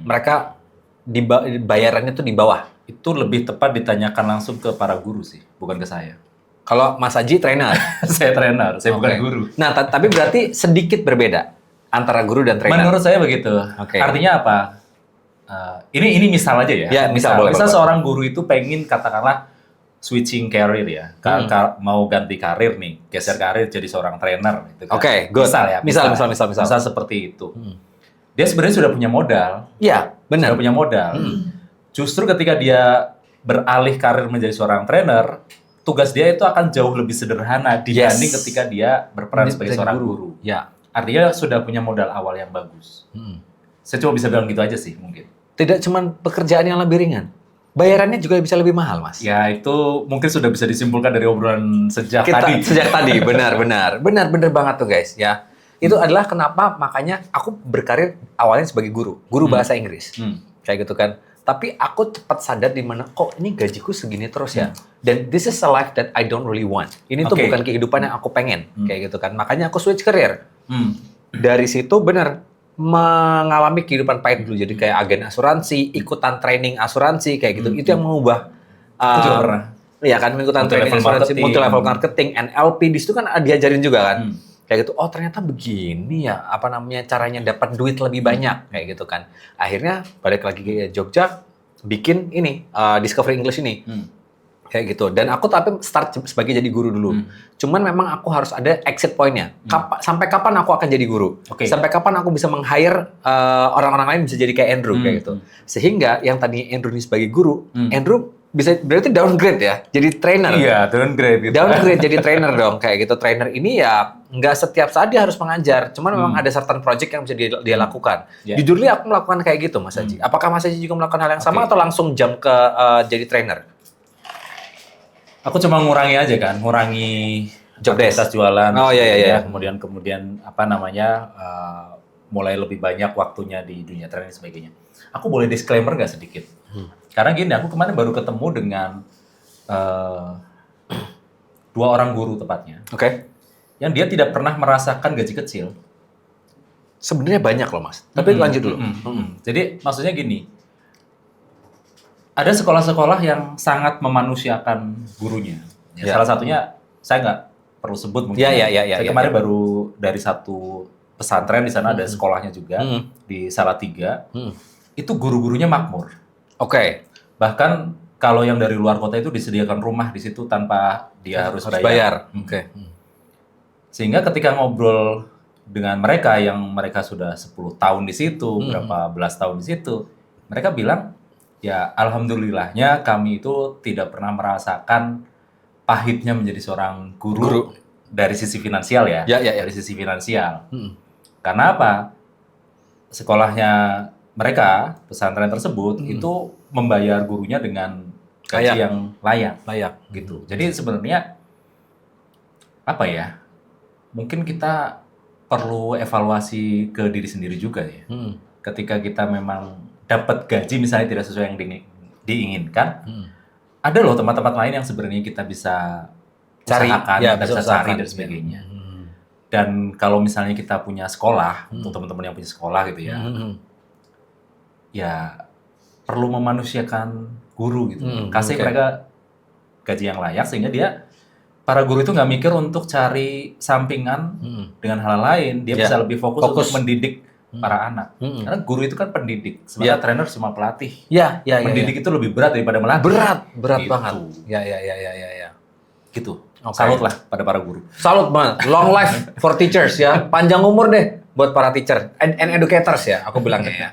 Mereka bayarannya tuh di bawah. Itu lebih tepat ditanyakan langsung ke para guru sih, bukan ke saya. Kalau Mas Aji trainer, Saya trainer, saya bukan Oke. guru. Nah, tapi berarti sedikit berbeda antara guru dan trainer. Menurut saya begitu. Oke. Artinya apa? Ini misal aja ya. Ya, misal, boleh. Seorang guru itu pengen katakanlah switching career ya, mau ganti karir nih, geser karir jadi seorang trainer. Gitu kan. Oke, good. Misal ya. Misal. Misal seperti itu. Dia sebenarnya sudah punya modal. Iya, benar. Sudah punya modal. Justru ketika dia beralih karir menjadi seorang trainer, tugas dia itu akan jauh lebih sederhana dibanding ketika dia berperan sebagai seorang guru. Ya. Artinya sudah punya modal awal yang bagus. Saya cuma bisa bilang gitu aja sih mungkin. Tidak cuma pekerjaan yang lebih ringan, bayarannya juga bisa lebih mahal, Mas. Ya itu mungkin sudah bisa disimpulkan dari obrolan sejak tadi. Sejak tadi, benar banget tuh guys ya. Itu adalah kenapa makanya aku berkarir awalnya sebagai guru bahasa Inggris, kayak gitu kan. Tapi aku cepat sadar di mana kok ini gajiku segini terus ya. Dan this is a life that I don't really want. Ini tuh bukan kehidupan yang aku pengen, kayak gitu kan. Makanya aku switch career. Dari situ benar mengalami kehidupan pahit dulu. Jadi kayak agen asuransi, ikutan training asuransi kayak gitu. Itu yang mengubah. Aku juga pernah. Iya kan, mengikutan training asuransi, multi level marketing, NLP di situ kan diajarin juga kan. Kayak gitu, oh ternyata begini ya, apa namanya, caranya dapat duit lebih banyak, kayak gitu kan. Akhirnya balik lagi ke Jogja, bikin ini, Discovery English ini. Kayak gitu. Dan aku tapi start sebagai jadi guru dulu. Cuman memang aku harus ada exit point-nya. Sampai kapan aku akan jadi guru? Sampai kapan aku bisa meng-hire orang-orang lain bisa jadi kayak Andrew, kayak gitu. Sehingga yang tadinya Andrew ini sebagai guru, Andrew bisa berarti downgrade ya, jadi trainer. Iya, downgrade gitu. Downgrade jadi trainer dong, kayak gitu. Trainer ini ya nggak setiap saat dia harus mengajar, cuman memang ada certain project yang bisa dia lakukan. Jujur aku melakukan kayak gitu, Mas Aji. Apakah Mas Aji juga melakukan hal yang sama atau langsung jump ke jadi trainer? Aku cuma ngurangi aja kan, ngurangi Job desk. aktivitas jualan. Oh iya. Kemudian apa namanya, mulai lebih banyak waktunya di dunia training dan sebagainya. Aku boleh disclaimer nggak sedikit? Karena gini, aku kemarin baru ketemu dengan 2 orang guru tepatnya. Yang dia tidak pernah merasakan gaji kecil. Sebenarnya banyak loh, Mas. Tapi lanjut dulu. Jadi maksudnya gini, ada sekolah-sekolah yang sangat memanusiakan gurunya. Salah satunya saya nggak perlu sebut mungkin. Saya kemarin baru dari satu pesantren di sana ada sekolahnya juga di Salatiga. Itu guru-gurunya makmur. Bahkan kalau yang dari luar kota itu disediakan rumah di situ tanpa dia harus bayar. Sehingga ketika ngobrol dengan mereka yang mereka sudah 10 tahun di situ, berapa belas tahun di situ, mereka bilang, ya alhamdulillahnya kami itu tidak pernah merasakan pahitnya menjadi seorang guru. Dari sisi finansial ya. Dari sisi finansial. Karena apa? Sekolahnya mereka, pesantren tersebut, itu membayar gurunya dengan gaji yang layak gitu. Jadi sebenarnya apa ya? Mungkin kita perlu evaluasi ke diri sendiri juga ya. Ketika kita memang dapat gaji misalnya tidak sesuai yang diinginkan, ada loh tempat-tempat lain yang sebenarnya kita bisa usahakan, kita bisa cari dan sebagainya. Dan kalau misalnya kita punya sekolah, untuk teman-teman yang punya sekolah gitu ya, ya perlu memanusiakan guru gitu. Kasih mereka gaji yang layak sehingga para guru itu nggak mikir untuk cari sampingan dengan hal lain. Dia bisa lebih fokus untuk mendidik para anak. Karena guru itu kan pendidik, sementara trainer cuma pelatih. Mendidik itu lebih berat daripada melatih. Berat gitu. banget. Gitu. Salut lah pada para guru. Salut banget. Long life for teachers ya. Panjang umur deh buat para teacher and educators ya, aku bilangnya ya.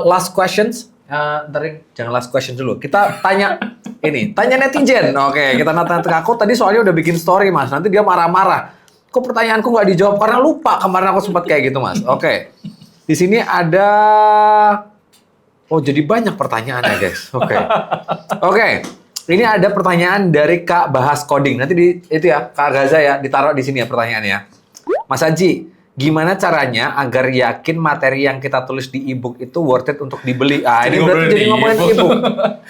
Last questions. Jangan last question dulu. Kita tanya Ini, tanya netizen. Oke, kita nanti aku tadi soalnya udah bikin story, Mas. Nanti dia marah-marah. Kok pertanyaanku nggak dijawab karena lupa kemarin aku sempat kayak gitu, Mas. Oke. Di sini ada jadi banyak pertanyaannya, guys. Oke. Ini ada pertanyaan dari Kak Bahas Coding. Nanti itu ya, Kak Gaza ya, ditaruh di sini ya pertanyaannya. Mas Haji, gimana caranya agar yakin materi yang kita tulis di e-book itu worth it untuk dibeli? Ini berarti jadi ngomongin e-book.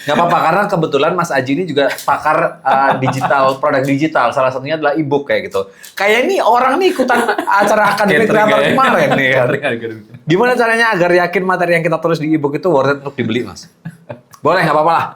Nggak apa-apa, karena kebetulan Mas Haji ini juga pakar digital, produk digital. Salah satunya adalah e-book kayak gitu. Kayak ini orang nih ikutan acara akademik kreator kemarin nih kan. Gimana caranya agar yakin materi yang kita tulis di e-book itu worth it untuk dibeli, Mas? Boleh, nggak apa-apa lah.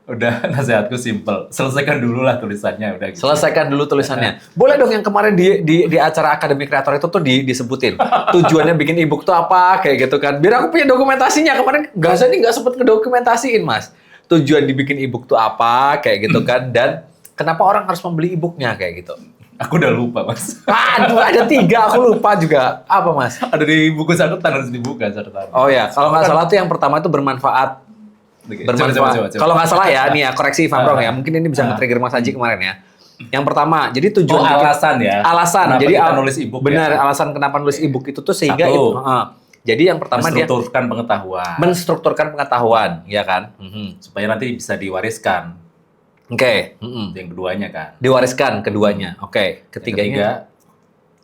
Udah, nasihatku simple. Selesaikan dulu lah tulisannya. Udah gitu. Selesaikan dulu tulisannya. Boleh dong yang kemarin di acara akademik kreator itu tuh disebutin. Tujuannya bikin e-book tuh apa, kayak gitu kan. Biar aku punya dokumentasinya. Kemarin Gaza nih nggak sempet ngedokumentasiin, Mas. Tujuan dibikin e-book tuh apa, kayak gitu kan. Dan kenapa orang harus membeli e-booknya, kayak gitu. Aku udah lupa, Mas. Aduh, ada 3, aku lupa juga. Apa, Mas? Ada di buku catatan, harus dibuka catatan. Oh ya, kalau nggak salah tuh yang pertama itu bermanfaat. Coba. Kalau nggak salah ya, nih ya, koreksi if I'm wrong ya. Mungkin ini bisa nge-trigger Mas Haji kemarin ya. Yang pertama, jadi tujuan alasan ya. Alasan. Kenapa jadi kita nulis e-book. Benar, ya? Alasan kenapa nulis e-book itu tuh sehingga jadi yang pertama dia menstrukturkan pengetahuan, ya kan? Supaya nanti bisa diwariskan. Oke. Yang keduanya kan. Diwariskan keduanya. Oke. Ketiganya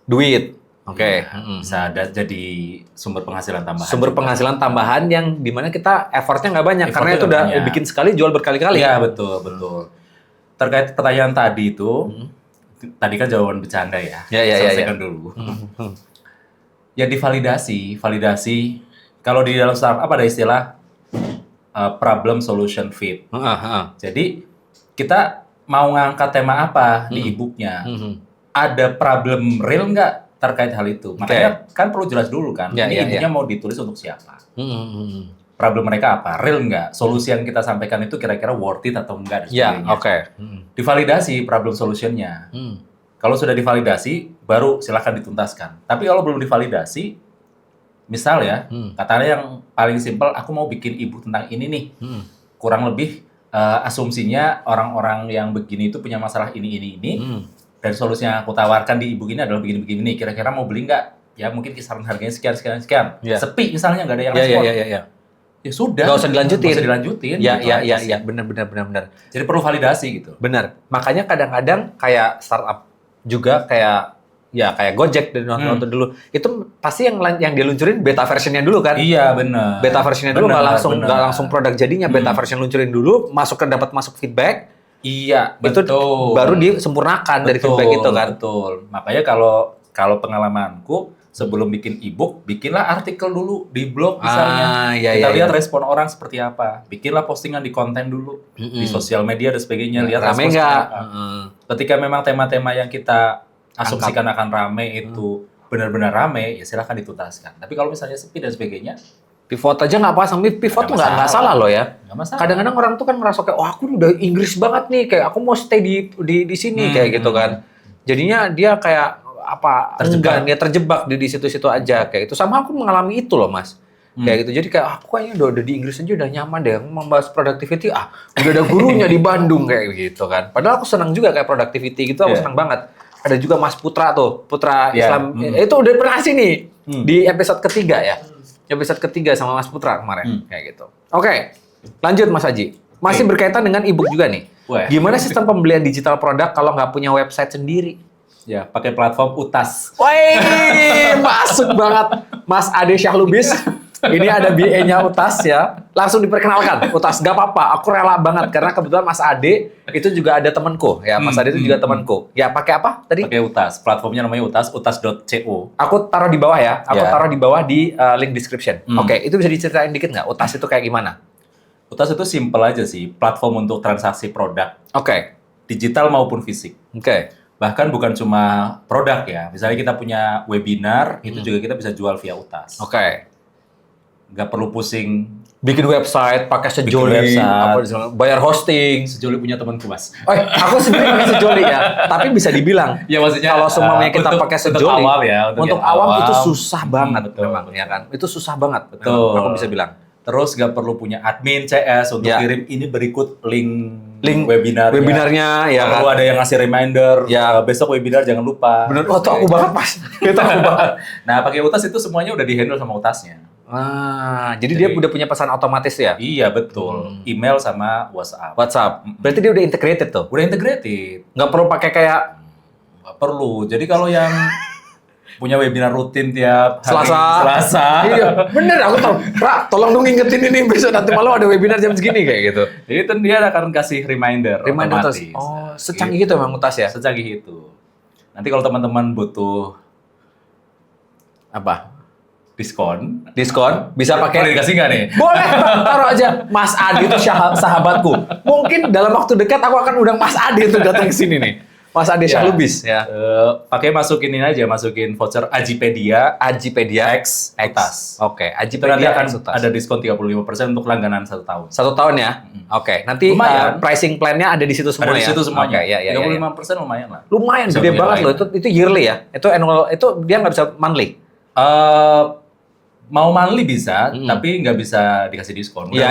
duit. Oke. Bisa jadi sumber penghasilan tambahan. Sumber penghasilan tambahan yang dimana kita effortnya nggak banyak karena itu udah bikin sekali jual berkali-kali. Iya, betul. Terkait pertanyaan tadi itu, tadi kan jawaban bercanda ya. Selesaikan dulu. Ya divalidasi. Validasi, kalau di dalam startup ada istilah problem solution fit. Jadi kita mau ngangkat tema apa di e-booknya, ada problem real nggak terkait hal itu? Makanya kan perlu jelas dulu kan, ini e-booknya mau ditulis untuk siapa? Problem mereka apa? Real nggak? Solusi yang kita sampaikan itu kira-kira worth it atau enggak? Divalidasi problem solutionnya. Kalau sudah divalidasi, baru silahkan dituntaskan. Tapi kalau belum divalidasi, misal ya, katanya yang paling simpel, aku mau bikin e-book tentang ini nih. Kurang lebih asumsinya orang-orang yang begini itu punya masalah ini. Dan solusi yang aku tawarkan di e-book ini adalah begini-begini. Kira-kira mau beli nggak? Ya mungkin kisaran harganya sekian. Sepi misalnya, nggak ada yang respon. Ya sudah. Nggak usah dilanjutin. Ya, benar. Jadi perlu validasi gitu. Benar. Makanya kadang-kadang kayak startup juga kayak Gojek dan nonton dulu. Itu pasti yang diluncurin beta versionnya dulu kan? Iya, benar. Beta versionnya dulu nggak langsung produk jadinya. Beta version luncurin dulu, dapat masuk feedback. Iya, betul. Itu baru disempurnakan dari feedback itu kan. Betul. Makanya kalau pengalamanku sebelum bikin e-book, bikinlah artikel dulu di blog misalnya. Kita lihat respon orang seperti apa. Bikinlah postingan di konten dulu di sosial media dan sebagainya. Lihat rame nggak? Ketika memang tema-tema yang kita asumsikan akan rame itu benar-benar rame, ya silahkan dituntaskan. Tapi kalau misalnya sepi dan sebagainya, pivot aja nggak apa, sambil pivot tuh nggak salah loh ya. Kadang-kadang orang tuh kan merasa kayak, aku udah Inggris banget nih, kayak aku mau stay di sini kayak gitu kan. Jadinya dia kayak terjebak di situ-situ aja kayak itu. Sama aku mengalami itu loh, Mas. Kayak gitu. Jadi kayak aku kayaknya udah di Inggris aja udah nyaman deh. Aku membahas productivity, udah ada gurunya di Bandung kayak gitu kan. Padahal aku senang juga kayak productivity gitu, aku senang banget. Ada juga Mas Putra tuh, Putra Islam. Itu udah pernah sini di episode ketiga ya. Episode ketiga sama Mas Putra kemarin kayak gitu. Oke, lanjut Mas Haji. Masih berkaitan dengan e-book juga nih. Gimana sistem pembelian digital produk kalau nggak punya website sendiri? Ya, pakai platform UTAS. Wih, masuk banget Mas Ade Syahlubis. Ini ada BA-nya UTAS ya. Langsung diperkenalkan. UTAS, gak apa-apa. Aku rela banget. Karena kebetulan Mas Ade itu juga ada temanku. Ya, Mas Ade itu juga temanku. Ya, pakai apa tadi? Pakai UTAS. Platformnya namanya UTAS, utas.co. Aku taruh di bawah ya. Aku taruh di bawah di link description. Oke, itu bisa diceritain dikit nggak? UTAS itu kayak gimana? UTAS itu simple aja sih. Platform untuk transaksi produk. Oke. Digital maupun fisik. Oke. Bahkan bukan cuma produk ya. Misalnya kita punya webinar, itu juga kita bisa jual via UTAS. Oke. Nggak perlu pusing. Bikin website, pakai Sejoli, bayar hosting. Sejoli punya temanku, Mas. Aku sendiri pakai Sejoli ya. Tapi bisa dibilang, ya, maksudnya, kalau semuanya kita pakai Sejoli, untuk awam itu susah banget memang ya kan. Itu susah banget. Betul. Aku bisa bilang. Terus nggak perlu punya admin CS untuk kirim ini berikut link webinarnya ya kan. Perlu ada yang ngasih reminder. Ya besok webinar jangan lupa. Bener. Oh, itu aku banget Mas. Itu aku banget. Nah pakai Utas itu semuanya udah dihandle sama Utasnya. Jadi dia udah punya pesan otomatis ya? Iya betul. Email sama WhatsApp. Berarti dia udah integrated tuh? Udah integrated. Nggak perlu pakai kayak? Nggak perlu. Jadi kalau yang punya webinar rutin tiap hari Selasa. Iya, bener aku tahu. Ra, tolong dong ingetin ini besok nanti malam ada webinar jam segini kayak gitu. Jadi kan dia akan kasih reminder otomatis. Oh, secanggih gitu emang Utas ya? Secanggih itu. Nanti kalau teman-teman butuh apa? Diskon bisa pakai. Boleh dikasih nggak nih? Boleh, taruh aja. Mas Adi itu sahabatku. Mungkin dalam waktu dekat aku akan undang Mas Adi untuk datang ke sini nih. Mas Adi Syahlubis ya. Pakai masukin voucher Ajipedia X Utas. Oke, Ajipedia akan ada diskon 35% untuk langganan 1 tahun. 1 tahun ya? Oke, nanti pricing plan-nya ada di situ semua ya? Ada di situ semuanya. Okay, ya. 35% lumayan lah. Lumayan, gede banget loh. Itu yearly ya? Itu annual, itu dia nggak bisa monthly? Mau monthly bisa, tapi nggak bisa dikasih diskon. Iya.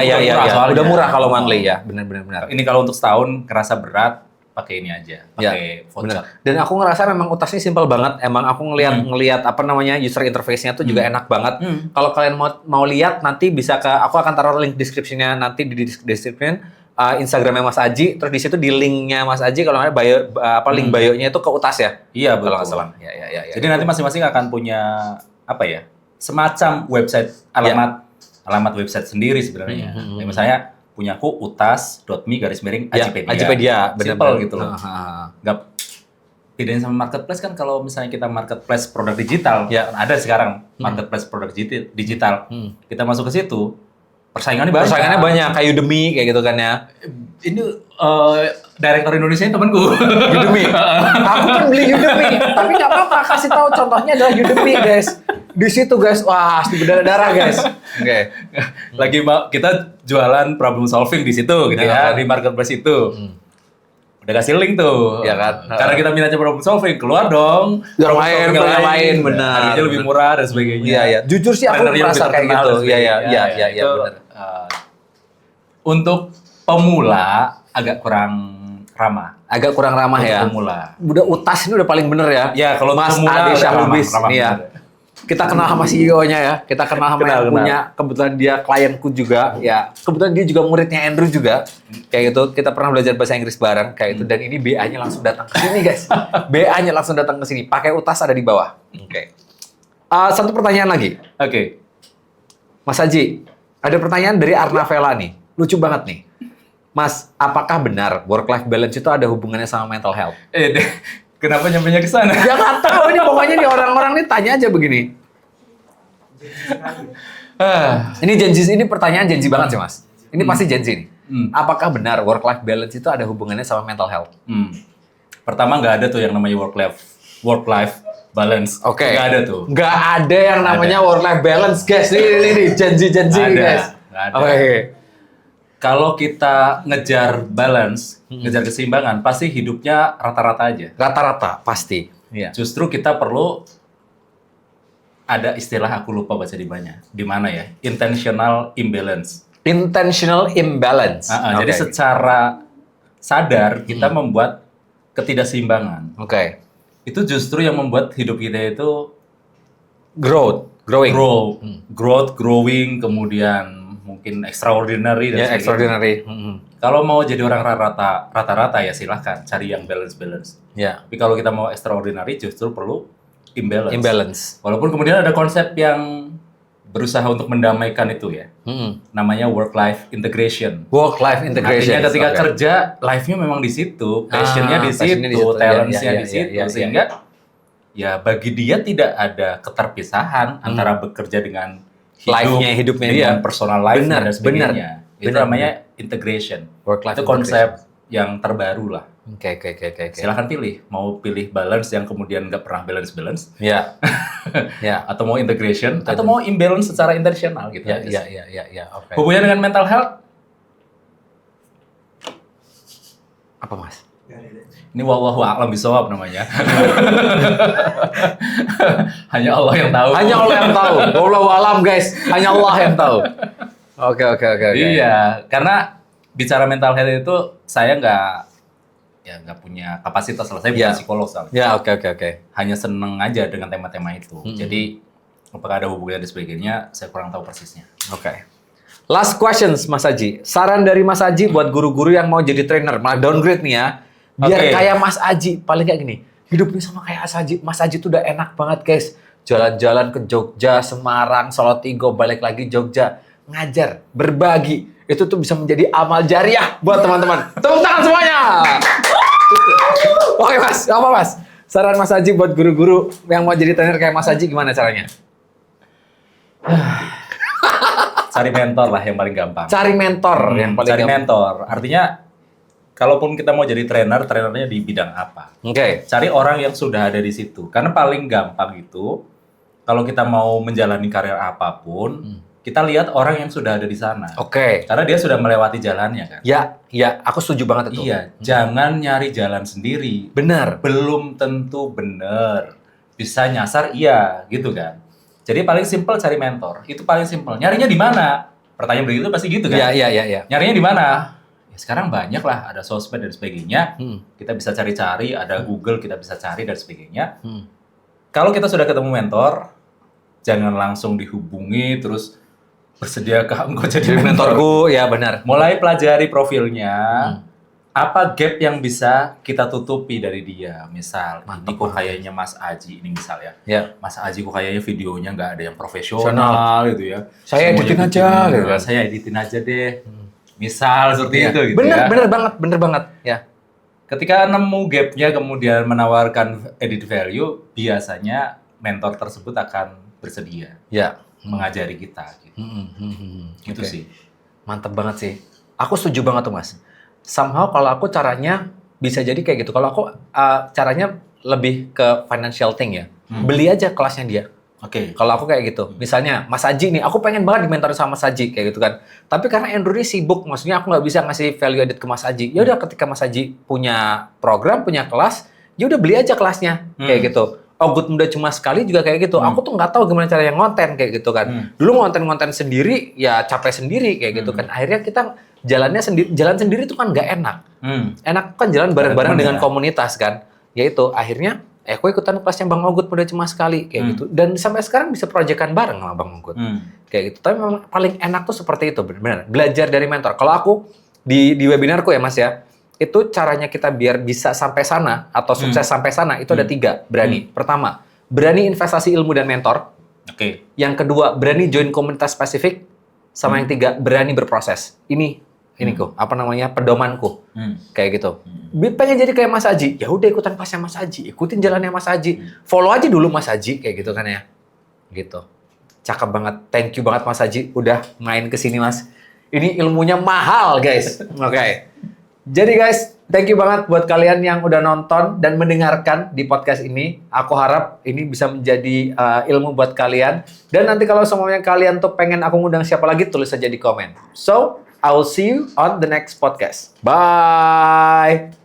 Udah murah kalau monthly ya, benar. Ini kalau untuk setahun kerasa berat, pakai ini aja, pakai voucher. Dan aku ngerasa memang Utas ini simpel banget. Emang aku ngelihat apa namanya user interface-nya tuh juga enak banget. Kalau kalian mau lihat nanti bisa aku akan taruh link description-nya nanti di description Instagramnya Mas Aji. Terus di situ di linknya Mas Aji kalau ada link bio-nya itu ke Utas ya. Iya betul. Kalau nggak salah. Ya. Jadi nanti masing-masing akan punya semacam website alamat website sendiri sebenarnya. Misalnya punyaku utas.me/Ajipedia. Ajipedia, benar gitu loh. Nggak bedanya sama marketplace kan kalau misalnya kita marketplace produk digital, kan ada sekarang marketplace produk digital. Kita masuk ke situ, persaingannya banyak. Kayak Udemy kayak gitu kan ya. Ini direktur Indonesia ini temanku. Udemy. Aku kan beli Udemy, tapi nggak apa-apa. Kasih tahu contohnya adalah Udemy, guys. Di situ guys, wah, di berdarah guys. Oke. Lagi kita jualan problem solving di situ gitu ya, di marketplace itu. Udah kasih link tuh. Ya kan. Karena kita minatnya problem solving, keluar dong. Yang lain, benar. Harganya lebih murah dan sebagainya. Iya. Jujur sih aku merasa kayak gitu. Iya, benar. Untuk pemula agak kurang ramah. Ya. Pemula. Udah Utas ini udah paling bener ya. Ya, kalau Mas Adi Syahlubis ini ya. Kita kenal sama CEO-nya ya. Kita kenal sama yang punya, kebetulan dia klienku juga ya. Kebetulan dia juga muridnya Andrew juga. Kayak gitu. Kita pernah belajar bahasa Inggris bareng kayak itu, dan ini BA-nya langsung datang ke sini, guys. BA-nya langsung datang ke sini. Pakai Utas ada di bawah. Oke. Satu pertanyaan lagi. Oke. Mas Haji, ada pertanyaan dari Arna Vela nih. Lucu banget nih. Mas, apakah benar work-life balance itu ada hubungannya sama mental health? Kenapa nyampe-nya ke sana? Ya nggak tahu, ini pokoknya nih orang-orang nih tanya aja begini. Ini Gen Z, ini pertanyaan Gen Z banget sih Mas. Ini pasti Gen Z nih. Apakah benar work-life balance itu ada hubungannya sama mental health? Pertama nggak ada tuh yang namanya work-life balance. Oke. Nggak ada tuh. Nggak ada yang namanya work-life balance, guys. Ini Gen Z guys. Nggak ada. Oke. Kalau kita ngejar balance, ngejar keseimbangan, pasti hidupnya rata-rata aja. Rata-rata, pasti. Iya. Justru kita perlu ada istilah aku lupa baca di mana ya? Intentional imbalance. Intentional imbalance. Jadi secara sadar kita membuat ketidakseimbangan. Oke. Itu justru yang membuat hidup kita itu growing, kemudian mungkin extraordinary dan sebagainya. Extraordinary. Kalau mau jadi orang rata-rata ya silahkan cari yang balance. Ya. Tapi kalau kita mau extraordinary justru perlu imbalance. Walaupun kemudian ada konsep yang berusaha untuk mendamaikan itu ya. Namanya work-life integration. Artinya ketika kerja, life-nya memang di situ, passion-nya di situ, talent-nya di situ, sehingga ya bagi dia tidak ada keterpisahan antara bekerja dengan hidupnya dengan personal life dan sebagainya. Itu namanya integration. Work-life itu konsep yang terbaru lah. Oke. Silahkan pilih, mau pilih balance yang kemudian nggak pernah balance. Ya. Atau mau integration, atau mau imbalance secara intentional gitu. Ya. Oke. Hubungannya dengan mental health? Apa Mas? Ini wallahu a'lam bishawab namanya. Hanya Allah yang tahu. Wallahu a'lam guys. Hanya Allah yang tahu. Oke. Iya, karena bicara mental health itu saya nggak punya kapasitas lah. Saya bukan psikolog soalnya. Ya, oke. Hanya seneng aja dengan tema-tema itu. Jadi apakah ada hubungannya dan sebagainya, saya kurang tahu persisnya. Oke. Last questions, Mas Aji. Saran dari Mas Aji buat guru-guru yang mau jadi trainer, malah downgrade nih ya. Biar kayak Mas Aji, paling kayak gini. Hidupnya sama kayak Mas Aji tuh udah enak banget, guys. Jalan-jalan ke Jogja, Semarang, Salatiga, balik lagi Jogja. Ngajar, berbagi. Itu tuh bisa menjadi amal jariah buat teman-teman. Tepuk tangan semuanya! Oke, Mas. Apa, Mas? Saran Mas Aji buat guru-guru yang mau jadi trainer kayak Mas Aji gimana caranya? Cari mentor lah yang paling gampang. Cari mentor yang paling Cari gampang. mentor. Artinya, kalaupun kita mau jadi trainer, trainernya di bidang apa? Oke. Cari orang yang sudah ada di situ. Karena paling gampang itu, kalau kita mau menjalani karir apapun, kita lihat orang yang sudah ada di sana. Oke. Karena dia sudah melewati jalannya kan. Ya, aku setuju banget itu. Iya, jangan nyari jalan sendiri. Benar. Belum tentu benar. Bisa nyasar, iya, gitu kan. Jadi paling simpel cari mentor. Itu paling simpel. Nyarinya di mana? Pertanyaan begitu pasti gitu kan. Iya. Nyarinya di mana? Ya, sekarang banyak lah, ada sosmed dan sebagainya. Kita bisa cari-cari, ada Google, kita bisa cari dan sebagainya. Kalau kita sudah ketemu mentor, jangan langsung dihubungi, terus bersediakah engkau jadi mentorku? Ya benar. Mulai pelajari profilnya, apa gap yang bisa kita tutupi dari dia. Misal, ini kok kayaknya Mas Aji, ini misal ya. Mas Aji kok kayaknya videonya nggak ada yang profesional gitu ya. Saya editin aja gitu kan. Saya editin aja deh. Misal seperti itu gitu bener banget. Ya. Ketika nemu gapnya kemudian menawarkan edit value, biasanya mentor tersebut akan bersedia mengajari kita. Gitu. Gitu sih. Mantep banget sih. Aku setuju banget tuh Mas. Somehow kalau aku caranya bisa jadi kayak gitu. Kalau aku caranya lebih ke financial thing ya. Beli aja kelasnya dia. Oke. Kalau aku kayak gitu. Misalnya Mas Aji nih, aku pengen banget dimentorin sama Mas Aji kayak gitu kan. Tapi karena Andrew ini sibuk, maksudnya aku nggak bisa ngasih value added ke Mas Aji. Ya udah ketika Mas Aji punya program, punya kelas, ya udah beli aja kelasnya kayak gitu. Ogut muda cuma sekali juga kayak gitu. Aku tuh nggak tahu gimana caranya ngonten kayak gitu kan. Dulu ngonten sendiri ya capek sendiri kayak gitu kan. Akhirnya kita jalan sendiri tuh kan nggak enak. Enak kan jalan bareng-bareng dengan komunitas kan. Yaitu akhirnya aku ikutan kelasnya Bang Ogut muda cuma sekali kayak gitu. Dan sampai sekarang bisa proyekan bareng sama Bang Ogut. Kayak gitu. Tapi memang paling enak tuh seperti itu benar. Belajar dari mentor. Kalau aku di webinarku ya Mas ya, itu caranya kita biar bisa sampai sana atau sukses sampai sana itu ada 3 berani. Pertama, berani investasi ilmu dan mentor. Oke. Yang kedua, berani join komunitas spesifik. Sama yang 3, berani berproses. Ini pedomanku. Kayak gitu. Pengen jadi kayak Mas Aji, ya udah ikutan kelasnya Mas Aji, ikutin jalannya Mas Aji. Follow aja dulu Mas Aji kayak gitu kan ya. Gitu. Cakep banget. Thank you banget Mas Aji udah main ke sini Mas. Ini ilmunya mahal, guys. Oke. Jadi guys, thank you banget buat kalian yang udah nonton dan mendengarkan di podcast ini. Aku harap ini bisa menjadi ilmu buat kalian. Dan nanti kalau semuanya kalian tuh pengen aku ngundang siapa lagi, tulis aja di komen. So, I will see you on the next podcast. Bye!